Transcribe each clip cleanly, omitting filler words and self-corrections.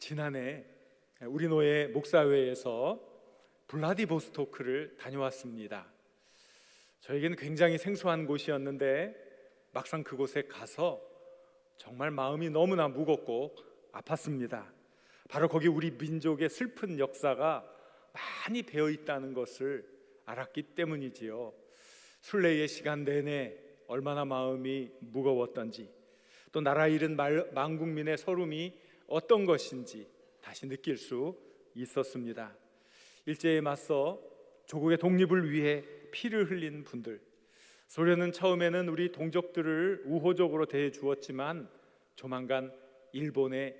지난해 우리 노예 목사회에서 블라디보스토크를 다녀왔습니다. 저에게는 굉장히 생소한 곳이었는데 막상 그곳에 가서 정말 마음이 너무나 무겁고 아팠습니다. 바로 거기 우리 민족의 슬픈 역사가 많이 배어 있다는 것을 알았기 때문이지요. 순례의 시간 내내 얼마나 마음이 무거웠던지, 또 나라 잃은 만국민의 서름이 어떤 것인지 다시 느낄 수 있었습니다. 일제에 맞서 조국의 독립을 위해 피를 흘린 분들, 소련은 처음에는 우리 동족들을 우호적으로 대해 주었지만 조만간 일본의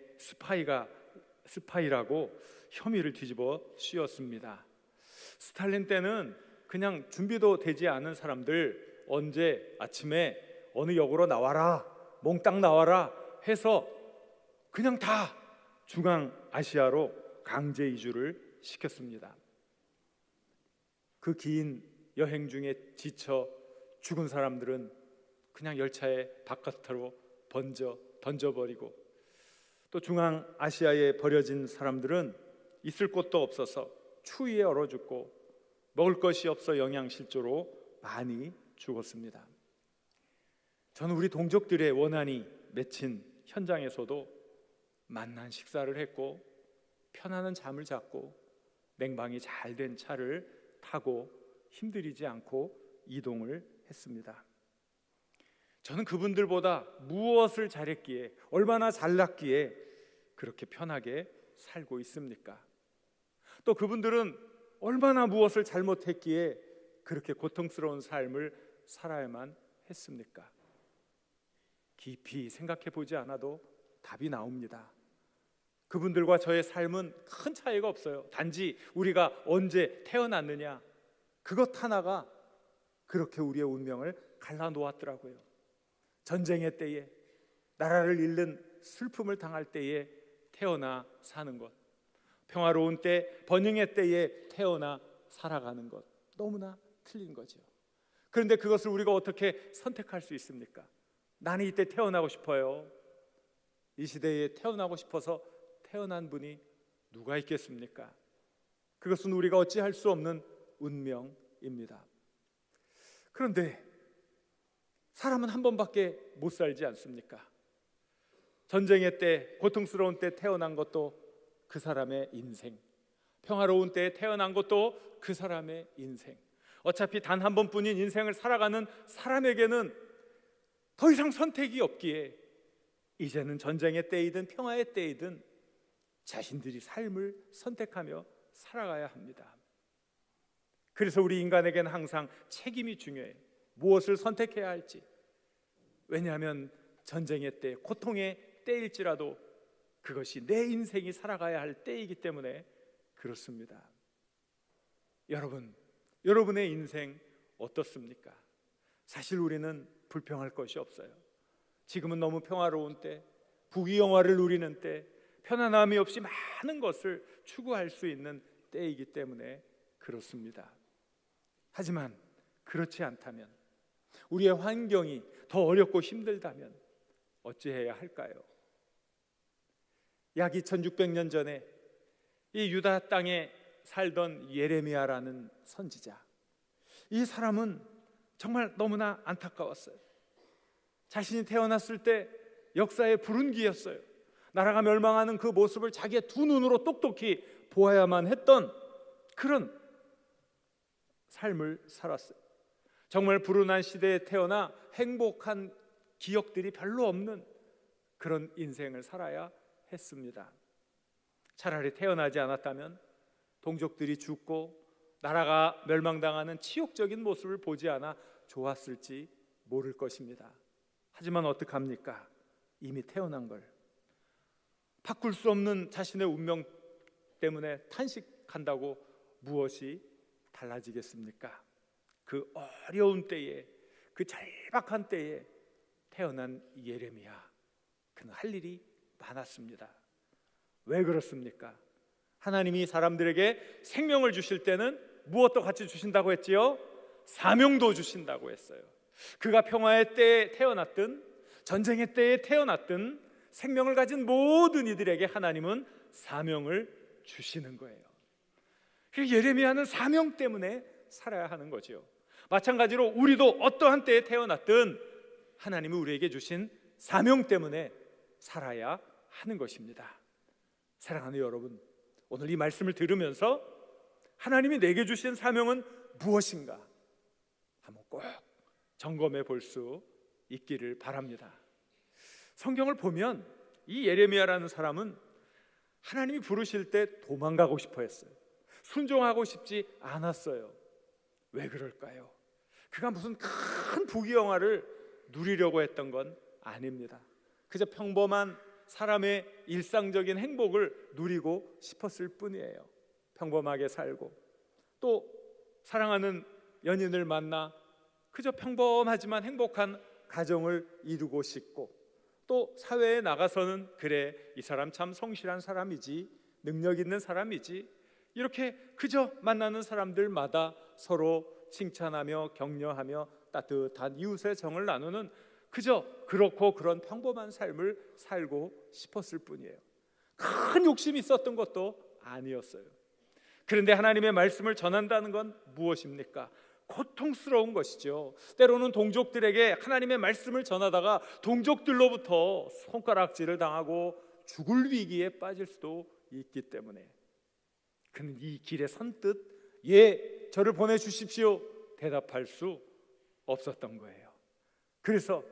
스파이라고 혐의를 뒤집어 씌웠습니다. 스탈린 때는 그냥 준비도 되지 않은 사람들 언제 아침에 어느 역으로 나와라, 몽땅 나와라 해서 그냥 다 중앙아시아로 강제 이주를 시켰습니다. 그 긴 여행 중에 지쳐 죽은 사람들은 그냥 열차의 바깥으로 던져버리고, 또 중앙아시아에 버려진 사람들은 있을 곳도 없어서 추위에 얼어 죽고 먹을 것이 없어 영양실조로 많이 죽었습니다. 저는 우리 동족들의 원한이 맺힌 현장에서도 만난 식사를 했고 편안한 잠을 잤고 냉방이 잘 된 차를 타고 힘들이지 않고 이동을 했습니다. 저는 그분들보다 무엇을 잘했기에, 얼마나 잘났기에 그렇게 편하게 살고 있습니까? 또 그분들은 얼마나 무엇을 잘못했기에 그렇게 고통스러운 삶을 살아야만 했습니까? 깊이 생각해 보지 않아도 답이 나옵니다. 그분들과 저의 삶은 큰 차이가 없어요. 단지 우리가 언제 태어났느냐, 그것 하나가 그렇게 우리의 운명을 갈라놓았더라고요. 전쟁의 때에, 나라를 잃는 슬픔을 당할 때에 태어나 사는 것, 평화로운 때, 번영의 때에 태어나 살아가는 것, 너무나 틀린 거죠. 그런데 그것을 우리가 어떻게 선택할 수 있습니까? 나는 이때 태어나고 싶어요. 이 시대에 태어나고 싶어서 태어난 분이 누가 있겠습니까? 그것은 우리가 어찌할 수 없는 운명입니다. 그런데 사람은 한 번밖에 못 살지 않습니까? 전쟁의 때, 고통스러운 때 태어난 것도 그 사람의 인생, 평화로운 때에 태어난 것도 그 사람의 인생. 어차피 단 한 번뿐인 인생을 살아가는 사람에게는 더 이상 선택이 없기에 이제는 전쟁의 때이든 평화의 때이든 자신들이 삶을 선택하며 살아가야 합니다. 그래서 우리 인간에게는 항상 책임이 중요해요. 무엇을 선택해야 할지. 왜냐하면 전쟁의 때, 고통의 때일지라도 그것이 내 인생이 살아가야 할 때이기 때문에 그렇습니다. 여러분의 인생 어떻습니까? 사실 우리는 불평할 것이 없어요. 지금은 너무 평화로운 때, 부귀영화를 누리는 때, 편안함이 없이 많은 것을 추구할 수 있는 때이기 때문에 그렇습니다. 하지만 그렇지 않다면, 우리의 환경이 더 어렵고 힘들다면 어찌해야 할까요? 약 2600년 전에 이 유다 땅에 살던 예레미야라는 선지자, 이 사람은 정말 너무나 안타까웠어요. 자신이 태어났을 때 역사의 불운기였어요. 나라가 멸망하는 그 모습을 자기의 두 눈으로 똑똑히 보아야만 했던 그런 삶을 살았어요. 정말 불운한 시대에 태어나 행복한 기억들이 별로 없는 그런 인생을 살아야 했습니다. 차라리 태어나지 않았다면 동족들이 죽고 나라가 멸망당하는 치욕적인 모습을 보지 않아 좋았을지 모를 것입니다. 하지만 어떡합니까? 이미 태어난 걸 바꿀 수 없는 자신의 운명 때문에 탄식한다고 무엇이 달라지겠습니까? 그 어려운 때에, 그 절박한 때에 태어난 예레미야, 그는 할 일이 많았습니다. 왜 그렇습니까? 하나님이 사람들에게 생명을 주실 때는 무엇도 같이 주신다고 했지요? 사명도 주신다고 했어요. 그가 평화의 때에 태어났든 전쟁의 때에 태어났든 생명을 가진 모든 이들에게 하나님은 사명을 주시는 거예요. 예레미야는 사명 때문에 살아야 하는 거죠. 마찬가지로 우리도 어떠한 때에 태어났든 하나님이 우리에게 주신 사명 때문에 살아야 하는 것입니다. 사랑하는 여러분, 오늘 이 말씀을 들으면서 하나님이 내게 주신 사명은 무엇인가 한번 꼭 점검해 볼 수 있기를 바랍니다. 성경을 보면 이 예레미야라는 사람은 하나님이 부르실 때 도망가고 싶어 했어요. 순종하고 싶지 않았어요. 왜 그럴까요? 그가 무슨 큰 부귀영화를 누리려고 했던 건 아닙니다. 그저 평범한 사람의 일상적인 행복을 누리고 싶었을 뿐이에요. 평범하게 살고 또 사랑하는 연인을 만나 그저 평범하지만 행복한 가정을 이루고 싶고 또 사회에 나가서는 그래, 이 사람 참 성실한 사람이지, 능력 있는 사람이지, 이렇게 그저 만나는 사람들마다 서로 칭찬하며 격려하며 따뜻한 이웃의 정을 나누는 그저 그렇고 그런 평범한 삶을 살고 싶었을 뿐이에요. 큰 욕심이 있었던 것도 아니었어요. 그런데 하나님의 말씀을 전한다는 건 무엇입니까? 고통스러운 것이죠. 때로는 동족들에게 하나님의 말씀을 전하다가 동족들로부터 손가락질을 당하고 죽을 위기에 빠질 수도 있기 때문에 그는 이 길에 선뜻 예, 저를 보내주십시오 대답할 수 없었던 거예요. 그래서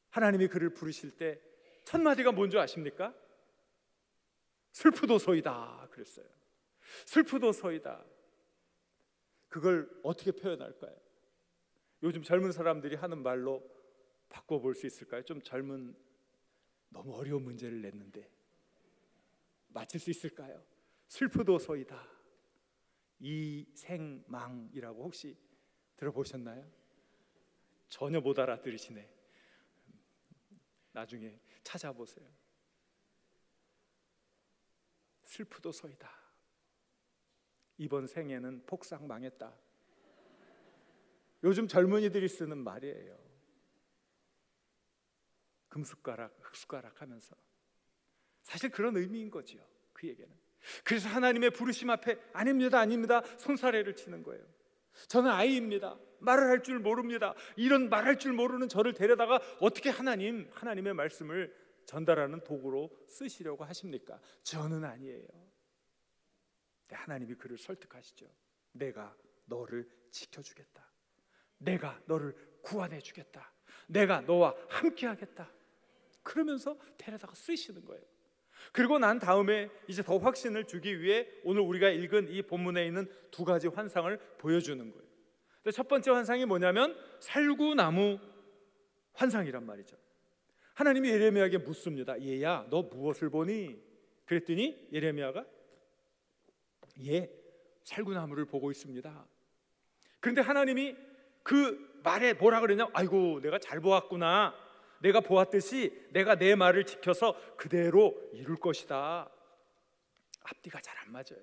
하나님이 그를 부르실 때 첫 마디가 뭔지 아십니까? 슬프도소이다 그랬어요. 슬프도소이다. 그걸 어떻게 표현할까요? 요즘 젊은 사람들이 하는 말로 바꿔볼 수 있을까요? 좀 젊은, 너무 어려운 문제를 냈는데 맞힐 수 있을까요? 슬프도소이다. 이생망이라고 혹시 들어보셨나요? 전혀 못 알아들으시네. 나중에 찾아보세요. 슬프도소이다. 이번 생에는 폭삭 망했다. 요즘 젊은이들이 쓰는 말이에요. 금숟가락, 흙숟가락 하면서 사실 그런 의미인 거죠. 그에게는. 그래서 하나님의 부르심 앞에 아닙니다, 아닙니다 손사래를 치는 거예요. 저는 아이입니다. 말을 할 줄 모릅니다. 이런 말할 줄 모르는 저를 데려다가 어떻게 하나님의 말씀을 전달하는 도구로 쓰시려고 하십니까? 저는 아니에요. 하나님이 그를 설득하시죠. 내가 너를 지켜주겠다. 내가 너를 구원해 주겠다. 내가 너와 함께 하겠다. 그러면서 데려다가 쓰시는 거예요. 그리고 난 다음에 이제 더 확신을 주기 위해 오늘 우리가 읽은 이 본문에 있는 두 가지 환상을 보여주는 거예요. 첫 번째 환상이 뭐냐면 살구나무 환상이란 말이죠. 하나님이 예레미야에게 묻습니다. 얘야, 너 무엇을 보니? 그랬더니 예레미야가 예, 살구나무를 보고 있습니다. 그런데 하나님이 그 말에 뭐라 그러냐? 아이고, 내가 잘 보았구나. 내가 보았듯이 내가 내 말을 지켜서 그대로 이룰 것이다. 앞뒤가 잘 안 맞아요.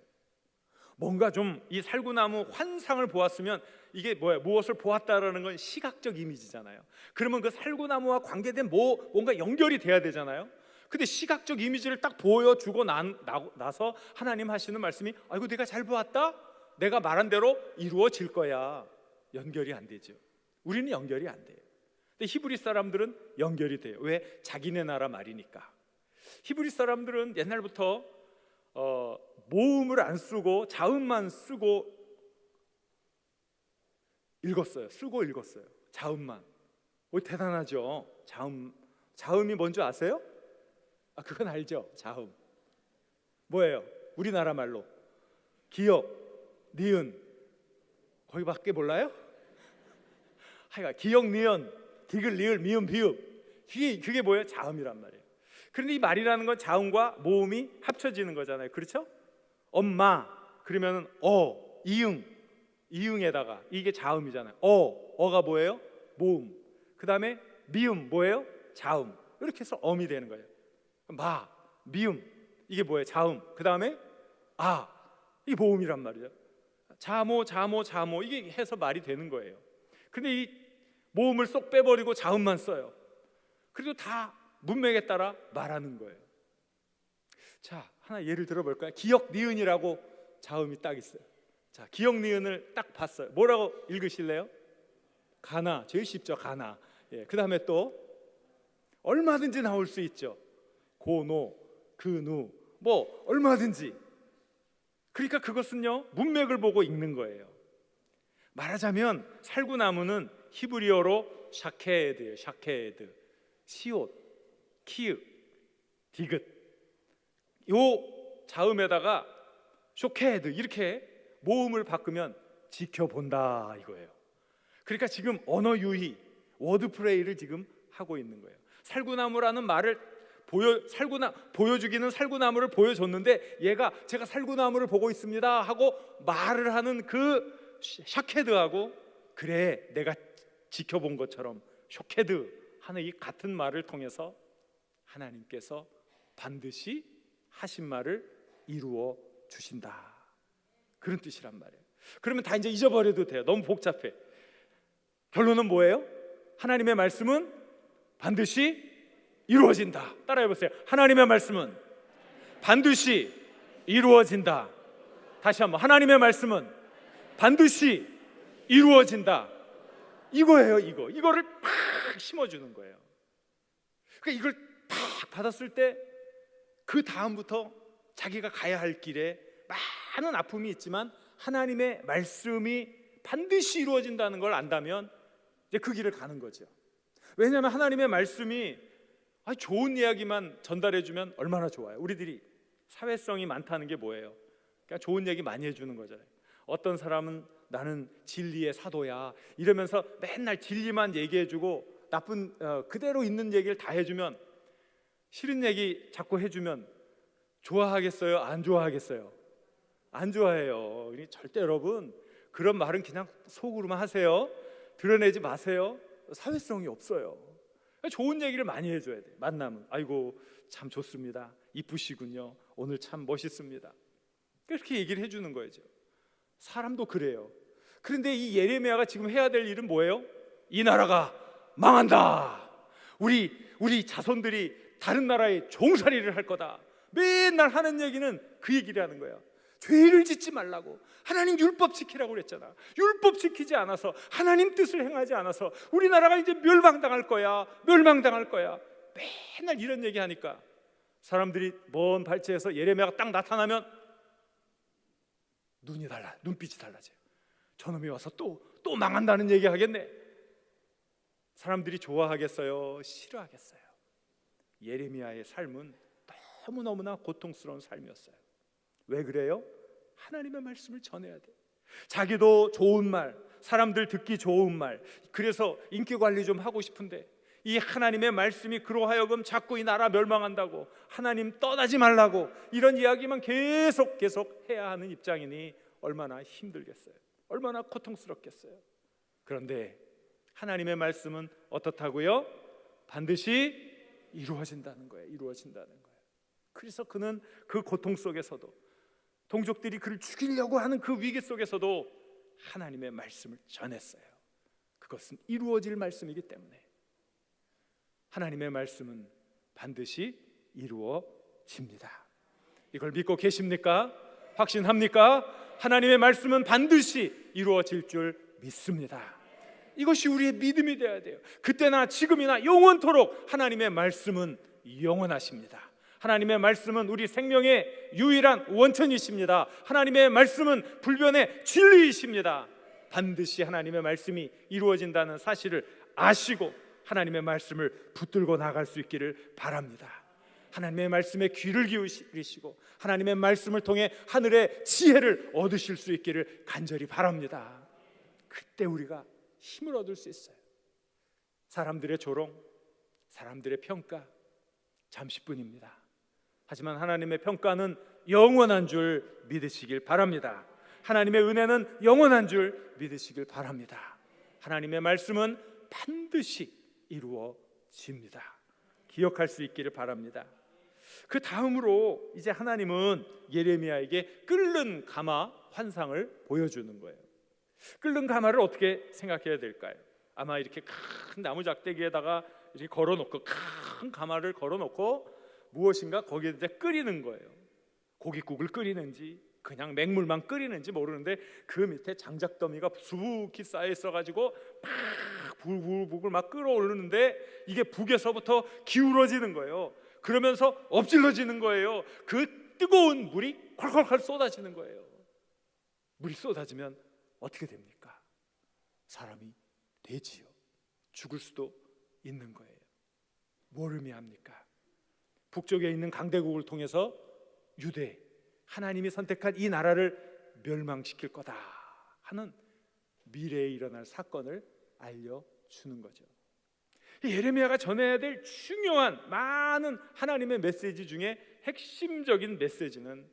뭔가 좀 이 살구나무 환상을 보았으면 이게 뭐야? 무엇을 보았다라는 건 시각적 이미지잖아요. 그러면 그 살구나무와 관계된 뭔가 연결이 돼야 되잖아요. 근데 시각적 이미지를 딱 보여주고 나서 하나님 하시는 말씀이 아이고, 내가 잘 보았다. 내가 말한 대로 이루어질 거야. 연결이 안 되죠. 우리는 연결이 안 돼요. 근데 히브리 사람들은 연결이 돼요. 왜? 자기네 나라 말이니까. 히브리 사람들은 옛날부터 모음을 안 쓰고 자음만 쓰고 읽었어요. 쓰고 읽었어요. 자음만. 대단하죠. 자음이 뭔지 아세요? 그건 알죠. 자음 뭐예요? 우리나라 말로 기역, 니은, 거기밖에 몰라요? 하여간 기역, 니은, 디귿, 리을, 미음, 비읍, 그게 뭐예요? 자음이란 말이에요. 그런데 이 말이라는 건 자음과 모음이 합쳐지는 거잖아요. 그렇죠? 엄마 그러면 이응에다가 이게 자음이잖아요. 어가 뭐예요? 모음. 그 다음에 미음 뭐예요? 자음. 이렇게 해서 엄이 되는 거예요. 마, 미음 이게 뭐예요? 자음. 그 다음에 이게 모음이란 말이죠. 자모 이게 해서 말이 되는 거예요. 근데 이 모음을 쏙 빼버리고 자음만 써요. 그래도 다 문맥에 따라 말하는 거예요. 자, 하나 예를 들어볼까요? 기역 니은이라고 자음이 딱 있어요. 자, 기역 니은을 딱 봤어요. 뭐라고 읽으실래요? 가나, 제일 쉽죠. 가나. 예, 그 다음에 또 얼마든지 나올 수 있죠. 고노, 그누, 뭐 얼마든지. 그러니까 그것은요, 문맥을 보고 읽는 거예요. 말하자면 살구나무는 히브리어로 샤케드예요. 샤케드. 시옷, 키읔, 디귿. 요 자음에다가 쇼케드 이렇게 모음을 바꾸면 지켜본다 이거예요. 그러니까 지금 언어 유희, 워드 플레이를 지금 하고 있는 거예요. 살구나무라는 말을 보여주기는 살구나무를 보여줬는데 얘가 제가 살구나무를 보고 있습니다 하고 말을 하는 그 샤케드하고 그래 내가 지켜본 것처럼 쇼케드 하는 이 같은 말을 통해서 하나님께서 반드시 하신 말을 이루어 주신다, 그런 뜻이란 말이에요. 그러면 다 이제 잊어버려도 돼요. 너무 복잡해. 결론은 뭐예요? 하나님의 말씀은 반드시 이루어진다. 따라해보세요. 하나님의 말씀은 반드시 이루어진다. 다시 한번, 하나님의 말씀은 반드시 이루어진다. 이거예요. 이거를 팍 심어주는 거예요. 그러니까 이걸 팍 받았을 때 그 다음부터 자기가 가야 할 길에 많은 아픔이 있지만 하나님의 말씀이 반드시 이루어진다는 걸 안다면 이제 그 길을 가는 거죠. 왜냐하면 하나님의 말씀이 좋은 이야기만 전달해주면 얼마나 좋아요. 우리들이 사회성이 많다는 게 뭐예요? 그러니까 좋은 얘기 많이 해주는 거잖아요. 어떤 사람은 나는 진리의 사도야 이러면서 맨날 진리만 얘기해주고 나쁜 그대로 있는 얘기를 다 해주면, 싫은 얘기 자꾸 해주면 좋아하겠어요? 안 좋아하겠어요? 안 좋아해요. 절대 여러분 그런 말은 그냥 속으로만 하세요. 드러내지 마세요. 사회성이 없어요. 좋은 얘기를 많이 해줘야 돼. 만나면 아이고 참 좋습니다, 이쁘시군요, 오늘 참 멋있습니다, 그렇게 얘기를 해주는 거죠. 사람도 그래요. 그런데 이 예레미야가 지금 해야 될 일은 뭐예요? 이 나라가 망한다, 우리 자손들이 다른 나라에 종살이를 할 거다. 맨날 하는 얘기는 그 얘기를 하는 거예요. 죄를 짓지 말라고, 하나님 율법 지키라고 그랬잖아. 율법 지키지 않아서, 하나님 뜻을 행하지 않아서 우리나라가 이제 멸망당할 거야. 맨날 이런 얘기 하니까 사람들이 먼 발치에서 예레미야가 딱 나타나면 눈빛이 달라져요. 저놈이 와서 또 망한다는 얘기 하겠네. 사람들이 좋아하겠어요? 싫어하겠어요? 예레미야의 삶은 너무너무나 고통스러운 삶이었어요. 왜 그래요? 하나님의 말씀을 전해야 돼요. 자기도 좋은 말, 사람들 듣기 좋은 말, 그래서 인기 관리 좀 하고 싶은데 이 하나님의 말씀이 그로 하여금 자꾸 이 나라 멸망한다고, 하나님 떠나지 말라고 이런 이야기만 계속 해야 하는 입장이니 얼마나 힘들겠어요. 얼마나 고통스럽겠어요. 그런데 하나님의 말씀은 어떻다고요? 반드시 이루어진다는 거예요. 그래서 그는 그 고통 속에서도, 동족들이 그를 죽이려고 하는 그 위기 속에서도 하나님의 말씀을 전했어요. 그것은 이루어질 말씀이기 때문에. 하나님의 말씀은 반드시 이루어집니다. 이걸 믿고 계십니까? 확신합니까? 하나님의 말씀은 반드시 이루어질 줄 믿습니다. 이것이 우리의 믿음이 되어야 돼요. 그때나 지금이나 영원토록 하나님의 말씀은 영원하십니다. 하나님의 말씀은 우리 생명의 유일한 원천이십니다. 하나님의 말씀은 불변의 진리이십니다. 반드시 하나님의 말씀이 이루어진다는 사실을 아시고 하나님의 말씀을 붙들고 나갈 수 있기를 바랍니다. 하나님의 말씀에 귀를 기울이시고 하나님의 말씀을 통해 하늘의 지혜를 얻으실 수 있기를 간절히 바랍니다. 그때 우리가 힘을 얻을 수 있어요. 사람들의 조롱, 사람들의 평가 잠시뿐입니다. 하지만 하나님의 평가는 영원한 줄 믿으시길 바랍니다. 하나님의 은혜는 영원한 줄 믿으시길 바랍니다. 하나님의 말씀은 반드시 이루어집니다. 기억할 수 있기를 바랍니다. 그 다음으로 이제 하나님은 예레미야에게 끓는 가마 환상을 보여주는 거예요. 끓는 가마를 어떻게 생각해야 될까요? 아마 이렇게 큰 나무 작대기에다가 이렇게 걸어놓고 큰 가마를 걸어놓고 무엇인가 거기에 이제 끓이는 거예요. 고깃국을 끓이는지 그냥 맹물만 끓이는지 모르는데 그 밑에 장작더미가 수북히 쌓여 있어가지고 막 불불불 막 끓어오르는데 이게 북에서부터 기울어지는 거예요. 그러면서 엎질러지는 거예요. 그 뜨거운 물이 콸콸콸 쏟아지는 거예요. 물이 쏟아지면 어떻게 됩니까? 사람이 되지요. 죽을 수도 있는 거예요. 뭘 의미합니까? 북쪽에 있는 강대국을 통해서 유대, 하나님이 선택한 이 나라를 멸망시킬 거다 하는 미래에 일어날 사건을 알려주는 거죠. 예레미야가 전해야 될 중요한 많은 하나님의 메시지 중에 핵심적인 메시지는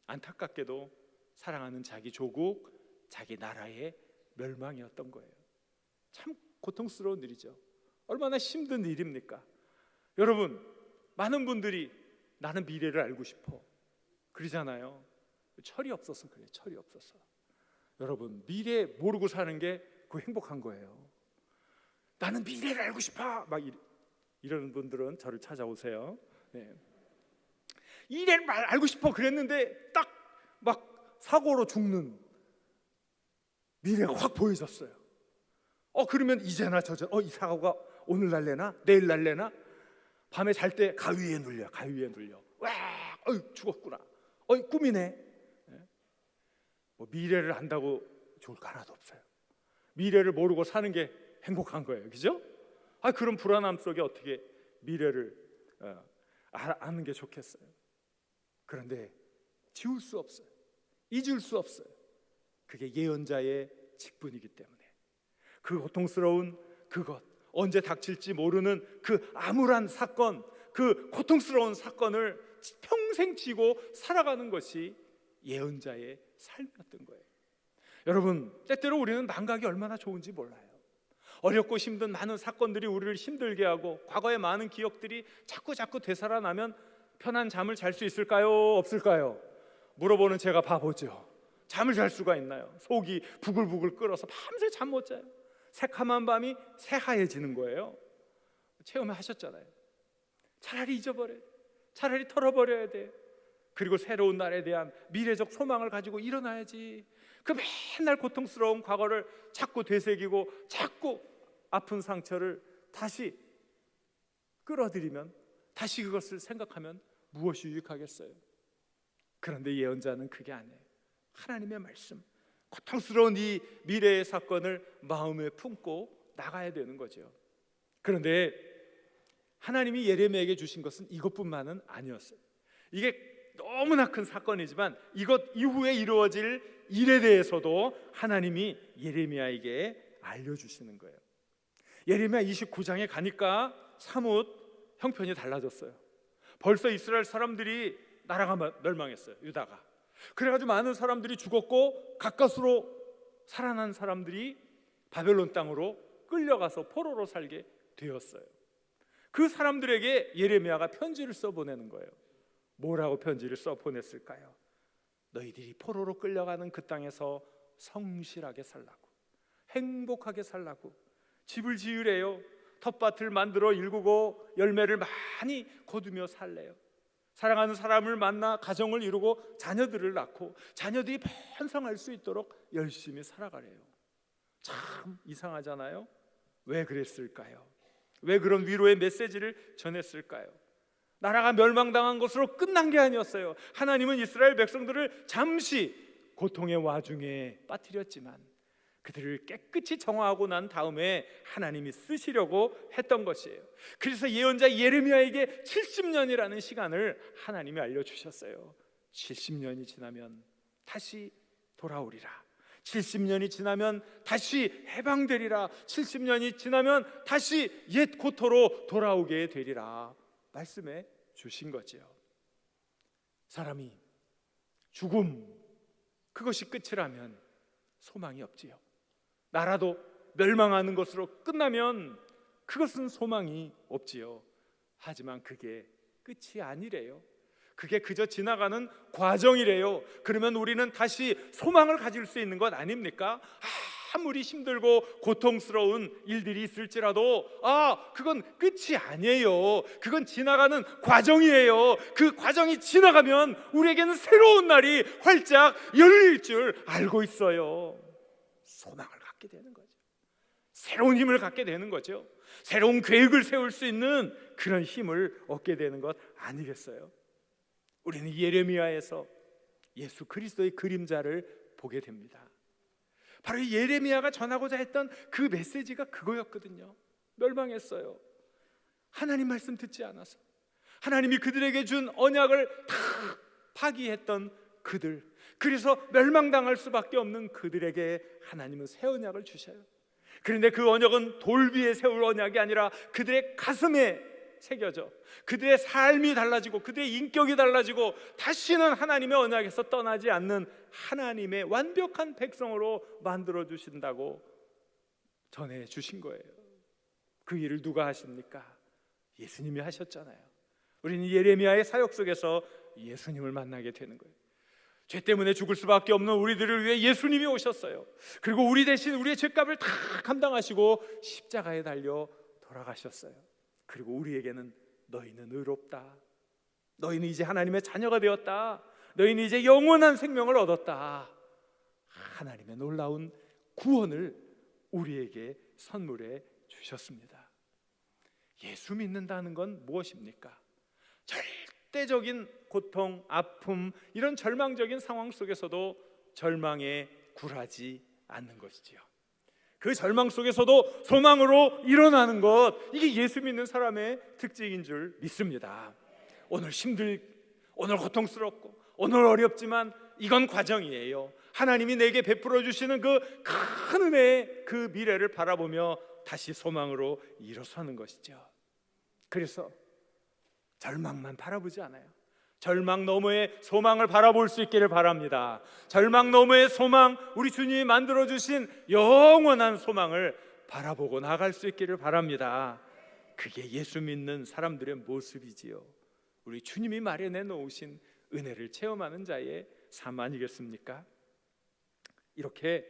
안타깝게도 사랑하는 자기 조국, 자기 나라의 멸망이었던 거예요. 참 고통스러운 일이죠. 얼마나 힘든 일입니까? 여러분, 많은 분들이 나는 미래를 알고 싶어 그러잖아요. 철이 없어서 그래요. 철이 없어서. 여러분, 미래 모르고 사는 게 그 행복한 거예요. 나는 미래를 알고 싶어 막 이런 분들은 저를 찾아오세요. 네. 미래를 알고 싶어 그랬는데 딱 막 사고로 죽는 미래가 확 보여졌어요. 그러면 이제나 저저 이 사고가 오늘 날래나 내일 날래나 밤에 잘 때 가위에 눌려 와 죽었구나 꿈이네. 뭐 미래를 안다고 좋을 거 하나도 없어요. 미래를 모르고 사는 게 행복한 거예요. 그죠? 그런 불안함 속에 어떻게 미래를 아는 게 좋겠어요. 그런데 지울 수 없어요. 잊을 수 없어요. 그게 예언자의 직분이기 때문에 그 고통스러운 그것, 언제 닥칠지 모르는 그 암울한 사건, 그 고통스러운 사건을 평생 지고 살아가는 것이 예언자의 삶이었던 거예요. 여러분, 때때로 우리는 망각이 얼마나 좋은지 몰라요. 어렵고 힘든 많은 사건들이 우리를 힘들게 하고 과거의 많은 기억들이 자꾸 되살아나면 편한 잠을 잘 수 있을까요? 없을까요? 물어보는 제가 바보죠. 잠을 잘 수가 있나요? 속이 부글부글 끓어서 밤새 잠 못 자요. 새카만 밤이 새하얘지는 거예요. 체험하셨잖아요. 차라리 잊어버려야 돼. 차라리 털어버려야 돼. 그리고 새로운 날에 대한 미래적 소망을 가지고 일어나야지. 그 맨날 고통스러운 과거를 자꾸 되새기고 자꾸 아픈 상처를 다시 끌어들이면, 다시 그것을 생각하면 무엇이 유익하겠어요? 그런데 예언자는 그게 아니에요. 하나님의 말씀, 고통스러운 이 미래의 사건을 마음에 품고 나가야 되는 거죠. 그런데 하나님이 예레미야에게 주신 것은 이것뿐만은 아니었어요. 이게 너무나 큰 사건이지만 이것 이후에 이루어질 일에 대해서도 하나님이 예레미야에게 알려주시는 거예요. 예레미야 29장에 가니까 사뭇 형편이 달라졌어요. 벌써 이스라엘 사람들이 나라가 멸망했어요. 유다가. 그래가지고 많은 사람들이 죽었고 가까스로 살아난 사람들이 바벨론 땅으로 끌려가서 포로로 살게 되었어요. 그 사람들에게 예레미야가 편지를 써보내는 거예요. 뭐라고 편지를 써보냈을까요? 너희들이 포로로 끌려가는 그 땅에서 성실하게 살라고, 행복하게 살라고, 집을 지으래요. 텃밭을 만들어 일구고 열매를 많이 거두며 살래요. 사랑하는 사람을 만나 가정을 이루고 자녀들을 낳고 자녀들이 번성할 수 있도록 열심히 살아가래요. 참 이상하잖아요. 왜 그랬을까요? 왜 그런 위로의 메시지를 전했을까요? 나라가 멸망당한 것으로 끝난 게 아니었어요. 하나님은 이스라엘 백성들을 잠시 고통의 와중에 빠뜨렸지만 그들을 깨끗이 정화하고 난 다음에 하나님이 쓰시려고 했던 것이에요. 그래서 예언자 예레미야에게 70년이라는 시간을 하나님이 알려주셨어요. 70년이 지나면 다시 돌아오리라. 70년이 지나면 다시 해방되리라. 70년이 지나면 다시 옛 고토로 돌아오게 되리라 말씀해 주신 거죠. 사람이 죽음, 그것이 끝이라면 소망이 없지요. 나라도 멸망하는 것으로 끝나면 그것은 소망이 없지요. 하지만 그게 끝이 아니래요. 그게 그저 지나가는 과정이래요. 그러면 우리는 다시 소망을 가질 수 있는 것 아닙니까? 아무리 힘들고 고통스러운 일들이 있을지라도 그건 끝이 아니에요. 그건 지나가는 과정이에요. 그 과정이 지나가면 우리에게는 새로운 날이 활짝 열릴 줄 알고 있어요. 소망을 갖게 되는 거죠. 새로운 힘을 갖게 되는 거죠. 새로운 계획을 세울 수 있는 그런 힘을 얻게 되는 것 아니겠어요? 우리는 예레미야에서 예수 그리스도의 그림자를 보게 됩니다. 바로 이 예레미야가 전하고자 했던 그 메시지가 그거였거든요. 멸망했어요. 하나님 말씀 듣지 않아서, 하나님이 그들에게 준 언약을 다 파기했던 그들, 그래서 멸망당할 수밖에 없는 그들에게 하나님은 새 언약을 주셔요. 그런데 그 언약은 돌 위에 세울 언약이 아니라 그들의 가슴에 새겨져 그들의 삶이 달라지고 그들의 인격이 달라지고 다시는 하나님의 언약에서 떠나지 않는 하나님의 완벽한 백성으로 만들어 주신다고 전해 주신 거예요. 그 일을 누가 하십니까? 예수님이 하셨잖아요. 우리는 예레미야의 사역 속에서 예수님을 만나게 되는 거예요. 죄 때문에 죽을 수밖에 없는 우리들을 위해 예수님이 오셨어요. 그리고 우리 대신 우리의 죄값을 다 감당하시고 십자가에 달려 돌아가셨어요. 그리고 우리에게는 너희는 의롭다, 너희는 이제 하나님의 자녀가 되었다, 너희는 이제 영원한 생명을 얻었다, 하나님의 놀라운 구원을 우리에게 선물해 주셨습니다. 예수 믿는다는 건 무엇입니까? 절대적인 고통, 아픔, 이런 절망적인 상황 속에서도 절망에 굴하지 않는 것이지요. 그 절망 속에서도 소망으로 일어나는 것, 이게 예수 믿는 사람의 특징인 줄 믿습니다. 오늘 고통스럽고 오늘 어렵지만 이건 과정이에요. 하나님이 내게 베풀어 주시는 그 큰 은혜의 그 미래를 바라보며 다시 소망으로 일어서는 것이죠. 그래서 절망만 바라보지 않아요. 절망 너머의 소망을 바라볼 수 있기를 바랍니다. 절망 너머의 소망, 우리 주님이 만들어주신 영원한 소망을 바라보고 나갈 수 있기를 바랍니다. 그게 예수 믿는 사람들의 모습이지요. 우리 주님이 마련해 놓으신 은혜를 체험하는 자의 삶 아니겠습니까? 이렇게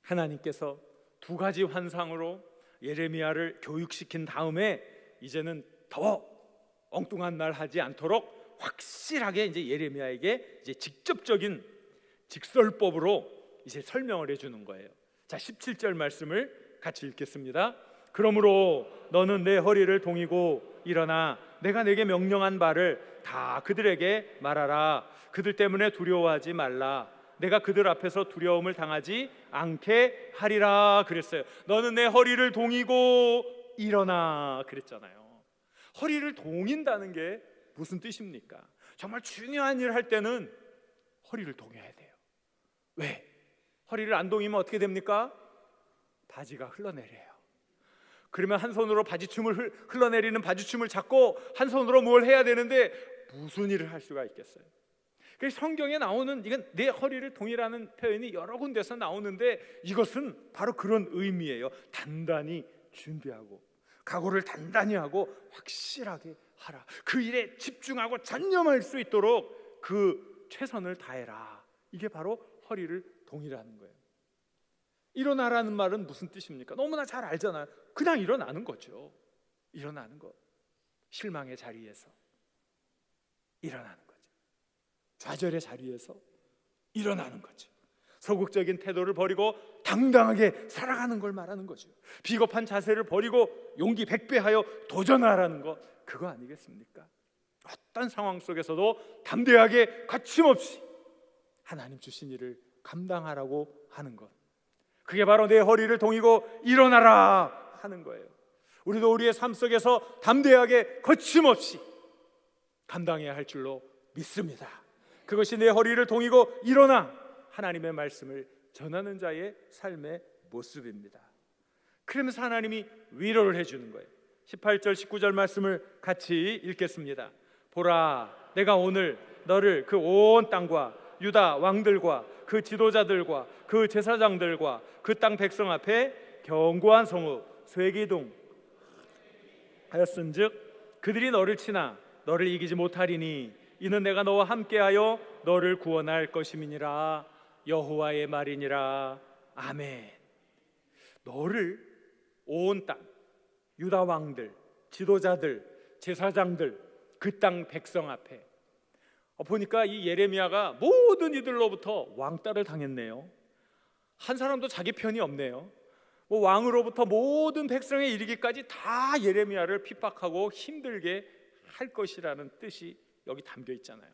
하나님께서 두 가지 환상으로 예레미야를 교육시킨 다음에 이제는 더 엉뚱한 말 하지 않도록 확실하게 이제 예레미야에게 이제 직접적인 직설법으로 이제 설명을 해주는 거예요. 자, 17절 말씀을 같이 읽겠습니다. 그러므로 너는 내 허리를 동이고 일어나 내가 내게 명령한 바를 다 그들에게 말하라. 그들 때문에 두려워하지 말라. 내가 그들 앞에서 두려움을 당하지 않게 하리라 그랬어요. 너는 내 허리를 동이고 일어나 그랬잖아요. 허리를 동인다는 게 무슨 뜻입니까? 정말 중요한 일을 할 때는 허리를 동여야 돼요. 왜? 허리를 안 동이면 어떻게 됩니까? 바지가 흘러내려요. 그러면 한 손으로 바지춤을 흘러내리는 바지춤을 잡고 한 손으로 뭘 해야 되는데 무슨 일을 할 수가 있겠어요? 그래서 성경에 나오는 이건 내 허리를 동이라는 표현이 여러 군데서 나오는데 이것은 바로 그런 의미예요. 단단히 준비하고 각오를 단단히 하고 확실하게 하라. 그 일에 집중하고 전념할 수 있도록 그 최선을 다해라. 이게 바로 허리를 동이라는 거예요. 일어나라는 말은 무슨 뜻입니까? 너무나 잘 알잖아요. 그냥 일어나는 거죠. 일어나는 것. 실망의 자리에서 일어나는 거죠. 좌절의 자리에서 일어나는 거죠. 소극적인 태도를 버리고 당당하게 살아가는 걸 말하는 거죠. 비겁한 자세를 버리고 용기 100배하여 도전하라는 것, 그거 아니겠습니까? 어떤 상황 속에서도 담대하게 거침없이 하나님 주신 일을 감당하라고 하는 것, 그게 바로 내 허리를 동이고 일어나라 하는 거예요. 우리도 우리의 삶 속에서 담대하게 거침없이 감당해야 할 줄로 믿습니다. 그것이 내 허리를 동이고 일어나 하나님의 말씀을 전하는 자의 삶의 모습입니다. 그러면서 하나님이 위로를 해주는 거예요. 18절 19절 말씀을 같이 읽겠습니다. 보라, 내가 오늘 너를 그 온 땅과 유다 왕들과 그 지도자들과 그 제사장들과 그 땅 백성 앞에 견고한 성읍 쇠기둥 하였은즉 그들이 너를 치나 너를 이기지 못하리니 이는 내가 너와 함께하여 너를 구원할 것임이니라. 여호와의 말이니라. 아멘. 너를 온 땅, 유다 왕들, 지도자들, 제사장들, 그 땅 백성 앞에 보니까 이 예레미야가 모든 이들로부터 왕따를 당했네요. 한 사람도 자기 편이 없네요. 왕으로부터 모든 백성에 이르기까지 다 예레미야를 핍박하고 힘들게 할 것이라는 뜻이 여기 담겨 있잖아요.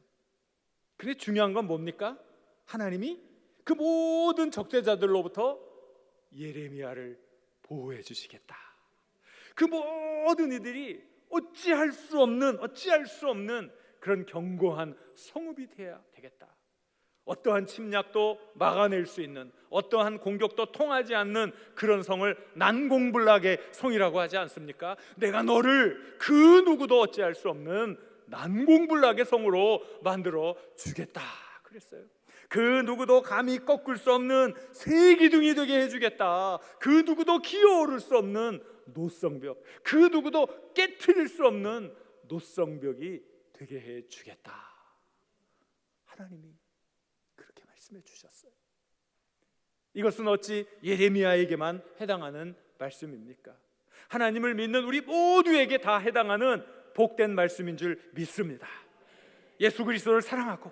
근데 중요한 건 뭡니까? 하나님이 그 모든 적대자들로부터 예레미야를 보호해 주시겠다. 그 모든 이들이 어찌할 수 없는 그런 견고한 성읍이 되어야 되겠다. 어떠한 침략도 막아낼 수 있는, 어떠한 공격도 통하지 않는 그런 성을 난공불락의 성이라고 하지 않습니까? 내가 너를 그 누구도 어찌할 수 없는 난공불락의 성으로 만들어 주겠다 그랬어요. 그 누구도 감히 꺾을 수 없는 새기둥이 되게 해주겠다. 그 누구도 기어오를 수 없는 노성벽, 그 누구도 깨트릴 수 없는 노성벽이 되게 해주겠다. 하나님이 그렇게 말씀해 주셨어요. 이것은 어찌 예레미야에게만 해당하는 말씀입니까? 하나님을 믿는 우리 모두에게 다 해당하는 복된 말씀인 줄 믿습니다. 예수 그리스도를 사랑하고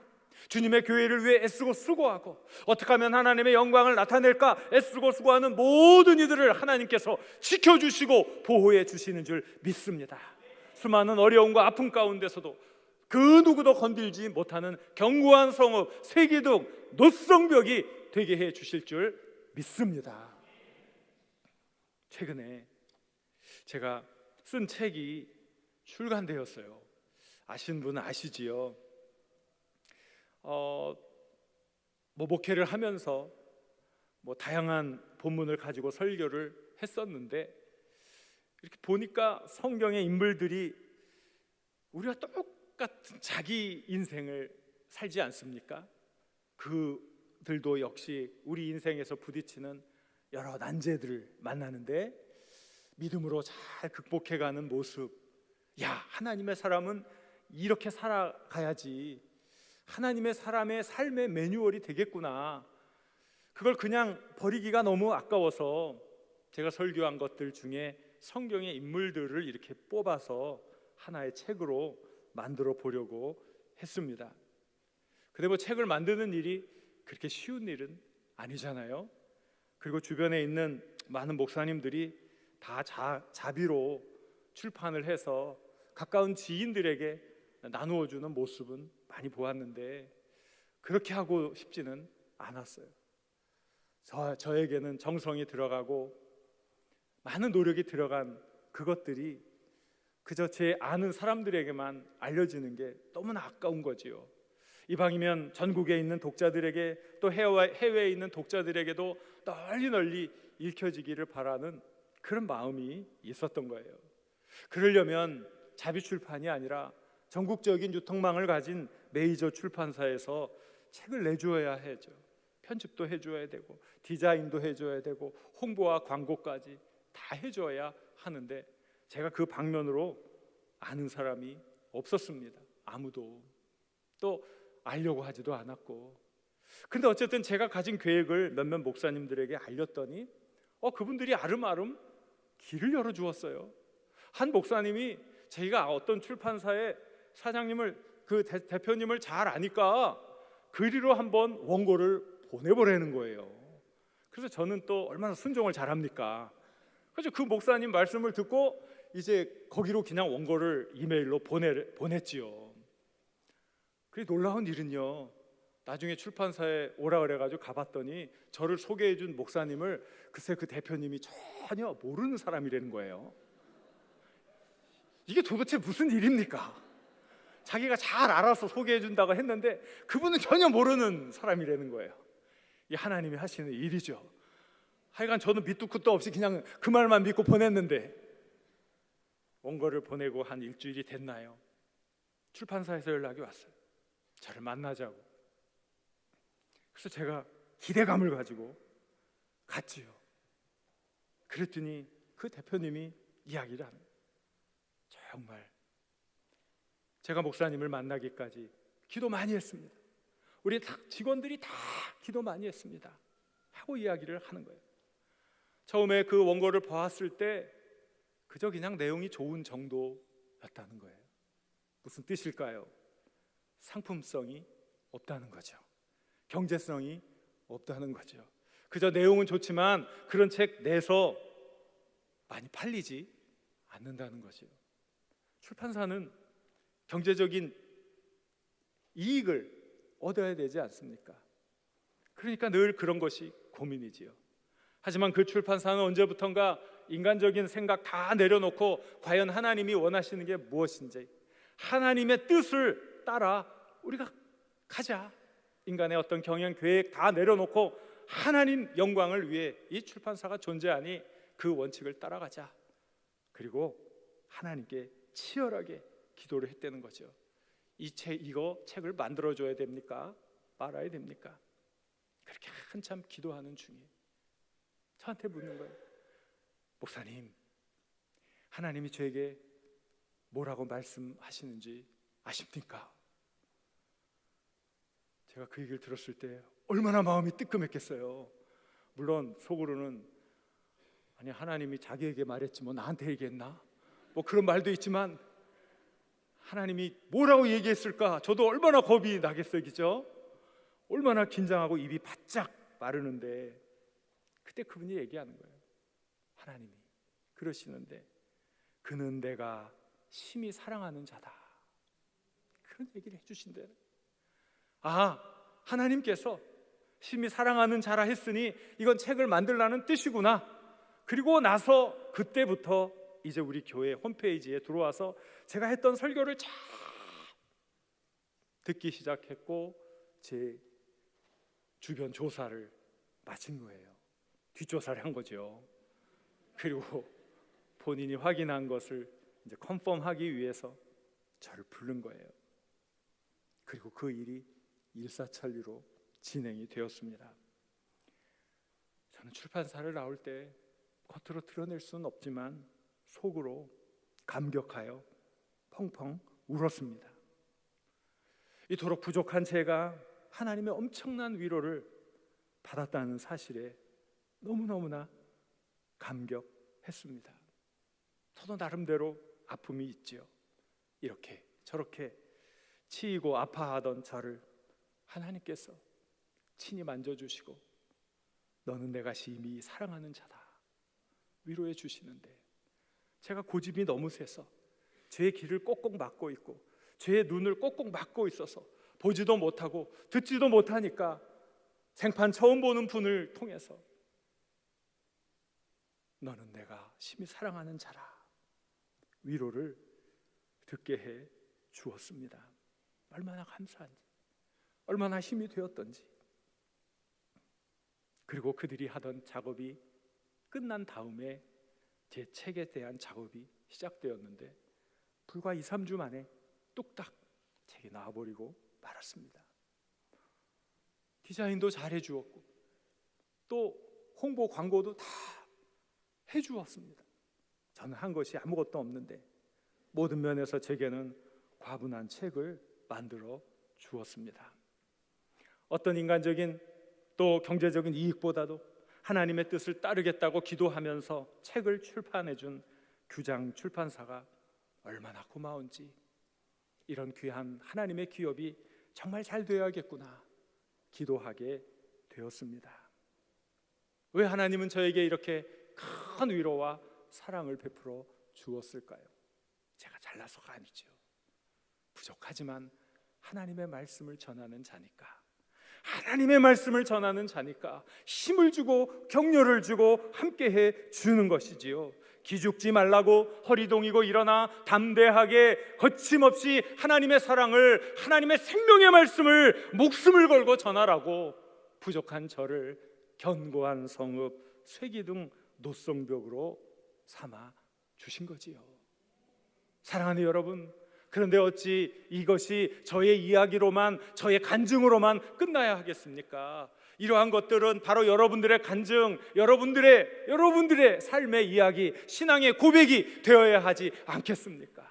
주님의 교회를 위해 애쓰고 수고하고 어떻게 하면 하나님의 영광을 나타낼까 애쓰고 수고하는 모든 이들을 하나님께서 지켜주시고 보호해 주시는 줄 믿습니다. 수많은 어려움과 아픔 가운데서도 그 누구도 건들지 못하는 견고한 성읍, 세기둥, 노성벽이 되게 해 주실 줄 믿습니다. 최근에 제가 쓴 책이 출간되었어요. 아시는 분은 아시지요. 목회를 하면서 다양한 본문을 가지고 설교를 했었는데 이렇게 보니까 성경의 인물들이 우리가 똑같은 자기 인생을 살지 않습니까? 그들도 역시 우리 인생에서 부딪히는 여러 난제들을 만나는데 믿음으로 잘 극복해가는 모습, 하나님의 사람은 이렇게 살아가야지, 하나님의 사람의 삶의 매뉴얼이 되겠구나, 그걸 그냥 버리기가 너무 아까워서 제가 설교한 것들 중에 성경의 인물들을 이렇게 뽑아서 하나의 책으로 만들어 보려고 했습니다. 근데 책을 만드는 일이 그렇게 쉬운 일은 아니잖아요. 그리고 주변에 있는 많은 목사님들이 다 자비로 출판을 해서 가까운 지인들에게 나누어주는 모습은 많이 보았는데 그렇게 하고 싶지는 않았어요. 저에게는 정성이 들어가고 많은 노력이 들어간 그것들이 그저 제 아는 사람들에게만 알려지는 게 너무나 아까운 거지요. 이방이면 전국에 있는 독자들에게 또 해외에 있는 독자들에게도 널리 읽혀지기를 바라는 그런 마음이 있었던 거예요. 그러려면 자비출판이 아니라 전국적인 유통망을 가진 메이저 출판사에서 책을 내주어야 하죠. 편집도 해줘야 되고 디자인도 해줘야 되고 홍보와 광고까지 다 해줘야 하는데 제가 그 방면으로 아는 사람이 없었습니다. 아무도. 또 알려고 하지도 않았고. 근데 어쨌든 제가 가진 계획을 몇몇 목사님들에게 알렸더니 그분들이 아름아름 길을 열어주었어요. 한 목사님이 저희가 어떤 출판사의 사장님을, 그 대표님을 잘 아니까 그리로 한번 원고를 보내보라는 거예요. 그래서 저는 또 얼마나 순종을 잘합니까? 그래서 그 목사님 말씀을 듣고 이제 거기로 그냥 원고를 이메일로 보냈지요. 그리고 놀라운 일은요, 나중에 출판사에 오라 그래가지고 가봤더니 저를 소개해준 목사님을 글쎄 그 대표님이 전혀 모르는 사람이라는 거예요. 이게 도대체 무슨 일입니까? 자기가 잘 알아서 소개해준다고 했는데 그분은 전혀 모르는 사람이라는 거예요. 이 하나님이 하시는 일이죠. 하여간 저는 밑도 끝도 없이 그냥 그 말만 믿고 보냈는데 원고를 보내고 한 일주일이 됐나요? 출판사에서 연락이 왔어요. 저를 만나자고. 그래서 제가 기대감을 가지고 갔지요. 그랬더니 그 대표님이 이야기를 하는 거예요. 정말 제가 목사님을 만나기까지 기도 많이 했습니다. 우리 직원들이 다 기도 많이 했습니다 하고 이야기를 하는 거예요. 처음에 그 원고를 보았을 때 그저 그냥 내용이 좋은 정도였다는 거예요. 무슨 뜻일까요? 상품성이 없다는 거죠. 경제성이 없다는 거죠. 그저 내용은 좋지만 그런 책 내서 많이 팔리지 않는다는 거죠. 출판사는 경제적인 이익을 얻어야 되지 않습니까? 그러니까 늘 그런 것이 고민이지요. 하지만 그 출판사는 언제부턴가 인간적인 생각 다 내려놓고 과연 하나님이 원하시는 게 무엇인지, 하나님의 뜻을 따라 우리가 가자. 인간의 어떤 경영 계획 다 내려놓고 하나님 영광을 위해 이 출판사가 존재하니 그 원칙을 따라가자. 그리고 하나님께 치열하게 기도를 했다는 거죠. 이거 책을 만들어줘야 됩니까? 말아야 됩니까? 그렇게 한참 기도하는 중에 저한테 묻는 거예요. 목사님, 하나님이 저에게 뭐라고 말씀하시는지 아십니까? 제가 그 얘기를 들었을 때 얼마나 마음이 뜨끔했겠어요. 물론 속으로는 아니 하나님이 자기에게 말했지 뭐 나한테 얘기했나? 뭐 그런 말도 있지만 하나님이 뭐라고 얘기했을까? 저도 얼마나 겁이 나겠어요, 그죠? 얼마나 긴장하고 입이 바짝 마르는데 그때 그분이 얘기하는 거예요. 하나님이 그러시는데 그는 내가 심히 사랑하는 자다. 그런 얘기를 해주신대요. 아, 하나님께서 심히 사랑하는 자라 했으니 이건 책을 만들라는 뜻이구나. 그리고 나서 그때부터 이제 우리 교회 홈페이지에 들어와서 제가 했던 설교를 쫙 듣기 시작했고 제 주변 조사를 마친 거예요. 뒷조사를 한 거죠. 그리고 본인이 확인한 것을 이제 컨펌하기 위해서 저를 부른 거예요. 그리고 그 일이 일사천리로 진행이 되었습니다. 저는 출판사를 나올 때 겉으로 드러낼 수는 없지만 속으로 감격하여 펑펑 울었습니다. 이토록 부족한 제가 하나님의 엄청난 위로를 받았다는 사실에 너무너무나 감격했습니다. 저도 나름대로 아픔이 있지요. 이렇게 저렇게 치이고 아파하던 저를 하나님께서 친히 만져주시고 너는 내가 심히 사랑하는 자다 위로해 주시는데 제가 고집이 너무 세서 죄의 길을 꼭꼭 막고 있고 죄의 눈을 꼭꼭 막고 있어서 보지도 못하고 듣지도 못하니까 생판 처음 보는 분을 통해서 너는 내가 심히 사랑하는 자라 위로를 듣게 해 주었습니다. 얼마나 감사한지, 얼마나 힘이 되었던지. 그리고 그들이 하던 작업이 끝난 다음에 제 책에 대한 작업이 시작되었는데 불과 2, 3주 만에 뚝딱 책이 나와버리고 말았습니다. 디자인도 잘 해주었고 또 홍보 광고도 다 해주었습니다. 저는 한 것이 아무것도 없는데 모든 면에서 제게는 과분한 책을 만들어 주었습니다. 어떤 인간적인 또 경제적인 이익보다도 하나님의 뜻을 따르겠다고 기도하면서 책을 출판해 준 규장 출판사가 얼마나 고마운지, 이런 귀한 하나님의 기업이 정말 잘 되어야겠구나 기도하게 되었습니다. 왜 하나님은 저에게 이렇게 큰 위로와 사랑을 베풀어 주었을까요? 제가 잘나서가 아니죠. 부족하지만 하나님의 말씀을 전하는 자니까, 하나님의 말씀을 전하는 자니까 힘을 주고 격려를 주고 함께해 주는 것이지요. 기죽지 말라고 허리동이고 일어나 담대하게 거침없이 하나님의 사랑을, 하나님의 생명의 말씀을 목숨을 걸고 전하라고 부족한 저를 견고한 성읍 쇠기둥 노성벽으로 삼아 주신 거지요. 사랑하는 여러분, 그런데 어찌 이것이 저의 이야기로만, 저의 간증으로만 끝나야 하겠습니까? 이러한 것들은 바로 여러분들의 간증, 여러분들의 삶의 이야기, 신앙의 고백이 되어야 하지 않겠습니까?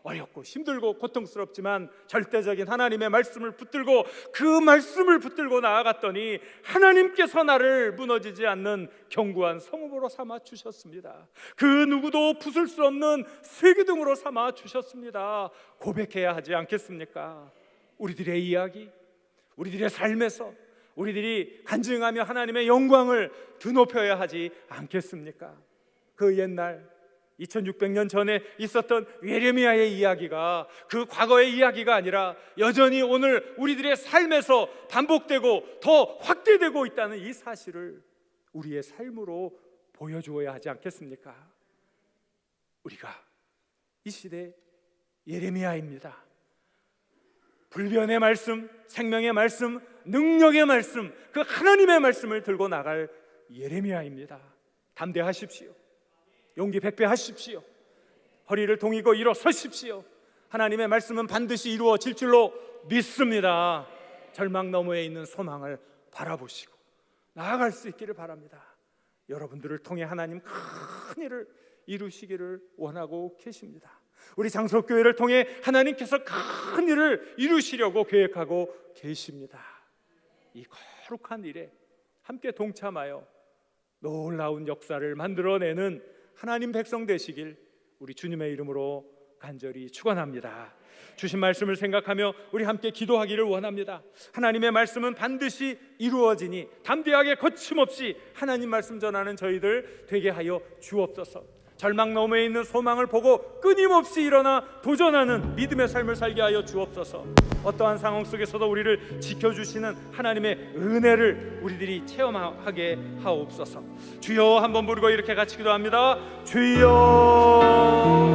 어렵고 힘들고 고통스럽지만 절대적인 하나님의 말씀을 붙들고 그 말씀을 붙들고 나아갔더니 하나님께서 나를 무너지지 않는 견고한 성읍으로 삼아 주셨습니다. 그 누구도 부술 수 없는 쇠기둥으로 삼아 주셨습니다. 고백해야 하지 않겠습니까? 우리들의 이야기, 우리들의 삶에서 우리들이 간증하며 하나님의 영광을 드높여야 하지 않겠습니까? 그 옛날 2600년 전에 있었던 예레미야의 이야기가 그 과거의 이야기가 아니라 여전히 오늘 우리들의 삶에서 반복되고 더 확대되고 있다는 이 사실을 우리의 삶으로 보여주어야 하지 않겠습니까? 우리가 이 시대 예레미야입니다. 불변의 말씀, 생명의 말씀, 능력의 말씀, 그 하나님의 말씀을 들고 나갈 예레미야입니다. 담대하십시오. 용기 백배하십시오. 허리를 동이고 일어서십시오. 하나님의 말씀은 반드시 이루어질 줄로 믿습니다. 절망 너머에 있는 소망을 바라보시고 나아갈 수 있기를 바랍니다. 여러분들을 통해 하나님 큰 일을 이루시기를 원하고 계십니다. 우리 장석교회를 통해 하나님께서 큰 일을 이루시려고 계획하고 계십니다. 이 거룩한 일에 함께 동참하여 놀라운 역사를 만들어내는 하나님 백성 되시길 우리 주님의 이름으로 간절히 축원합니다. 주신 말씀을 생각하며 우리 함께 기도하기를 원합니다. 하나님의 말씀은 반드시 이루어지니 담대하게 거침없이 하나님 말씀 전하는 저희들 되게 하여 주옵소서. 절망 너머에 있는 소망을 보고 끊임없이 일어나 도전하는 믿음의 삶을 살게 하여 주옵소서. 어떠한 상황 속에서도 우리를 지켜주시는 하나님의 은혜를 우리들이 체험하게 하옵소서. 주여 한번 부르고 이렇게 같이 기도합니다. 주여.